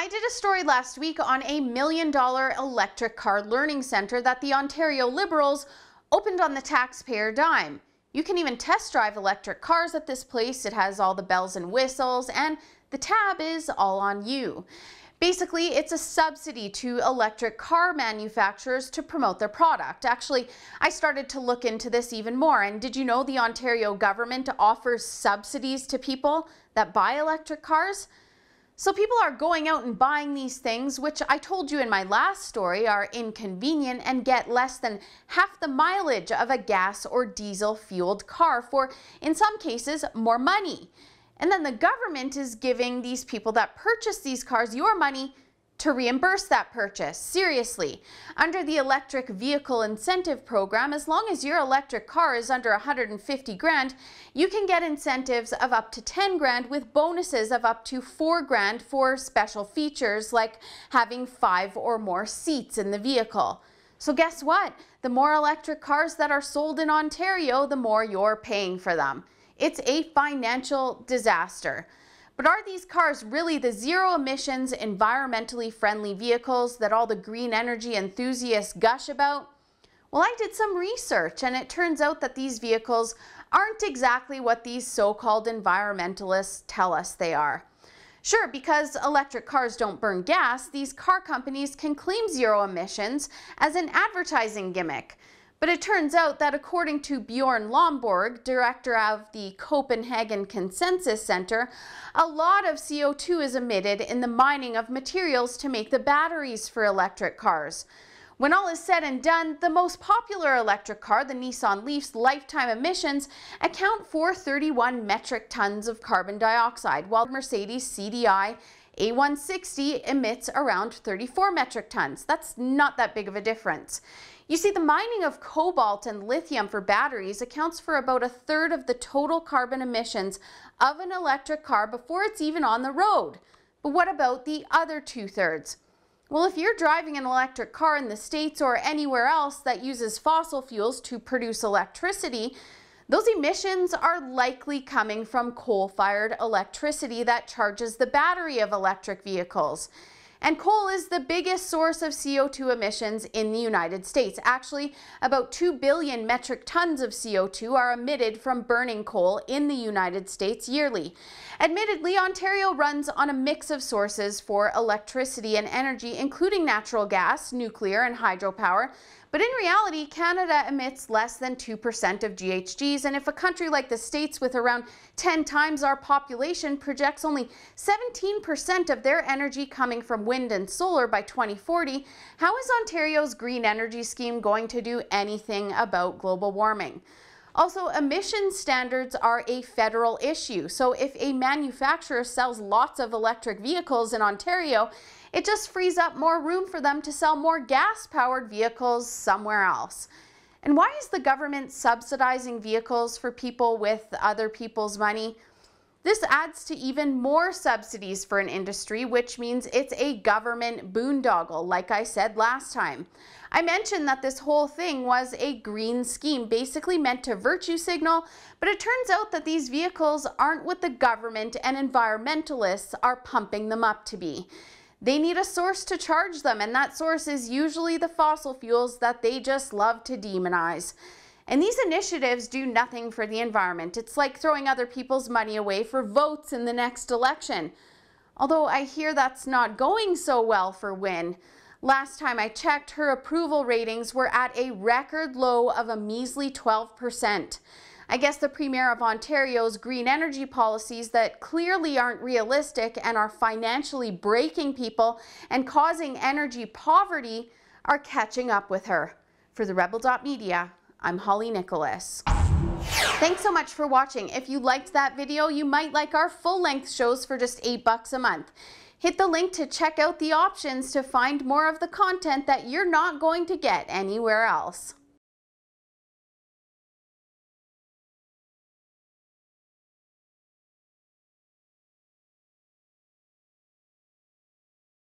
I did a story last week on a $1 million electric car learning center that the Ontario Liberals opened on the taxpayer dime. You can even test drive electric cars at this place. It has all the bells and whistles, and the tab is all on you. Basically, it's a subsidy to electric car manufacturers to promote their product. Actually, I started to look into this even more, and did you know the Ontario government offers subsidies to people that buy electric cars? So people are going out and buying these things, which I told you in my last story are inconvenient and get less than half the mileage of a gas or diesel fueled car for, in some cases, more money. And then the government is giving these people that purchase these cars your money to reimburse that purchase. Seriously, under the electric vehicle incentive program, as long as your electric car is under 150 grand, you can get incentives of up to 10 grand with bonuses of up to 4 grand for special features like having 5 or more seats in the vehicle. So guess what? The more electric cars that are sold in Ontario, the more you're paying for them. It's a financial disaster. But are these cars really the zero emissions, environmentally friendly vehicles that all the green energy enthusiasts gush about? Well, I did some research, and it turns out that these vehicles aren't exactly what these so-called environmentalists tell us they are. Sure, because electric cars don't burn gas, these car companies can claim zero emissions as an advertising gimmick. But it turns out that according to Bjorn Lomborg, director of the Copenhagen Consensus Center, a lot of CO2 is emitted in the mining of materials to make the batteries for electric cars. When all is said and done, the most popular electric car, the Nissan Leaf's lifetime emissions, account for 31 metric tons of carbon dioxide, while Mercedes CDI A160 emits around 34 metric tons. That's not that big of a difference. You see, the mining of cobalt and lithium for batteries accounts for about a third of the total carbon emissions of an electric car before it's even on the road. But what about the other 2/3? Well, if you're driving an electric car in the States or anywhere else that uses fossil fuels to produce electricity, those emissions are likely coming from coal-fired electricity that charges the battery of electric vehicles. And coal is the biggest source of CO2 emissions in the United States. Actually, about 2 billion metric tons of CO2 are emitted from burning coal in the United States yearly. Admittedly, Ontario runs on a mix of sources for electricity and energy, including natural gas, nuclear, and hydropower. But in reality, Canada emits less than 2% of GHGs, and if a country like the States with around 10 times our population projects only 17% of their energy coming from wind and solar by 2040, how is Ontario's green energy scheme going to do anything about global warming? Also, emission standards are a federal issue, so if a manufacturer sells lots of electric vehicles in Ontario, it just frees up more room for them to sell more gas-powered vehicles somewhere else. And why is the government subsidizing vehicles for people with other people's money? This adds to even more subsidies for an industry, which means it's a government boondoggle, like I said last time. I mentioned that this whole thing was a green scheme, basically meant to virtue signal, but it turns out that these vehicles aren't what the government and environmentalists are pumping them up to be. They need a source to charge them, and that source is usually the fossil fuels that they just love to demonize. And these initiatives do nothing for the environment. It's like throwing other people's money away for votes in the next election. Although I hear that's not going so well for Wynne. Last time I checked, her approval ratings were at a record low of a measly 12%. I guess the Premier of Ontario's green energy policies that clearly aren't realistic and are financially breaking people and causing energy poverty are catching up with her. For the Rebel.media, I'm Holly Nicholas. Thanks so much for watching. If you liked that video, you might like our full-length shows for just $8 a month. Hit the link to check out the options to find more of the content that you're not going to get anywhere else.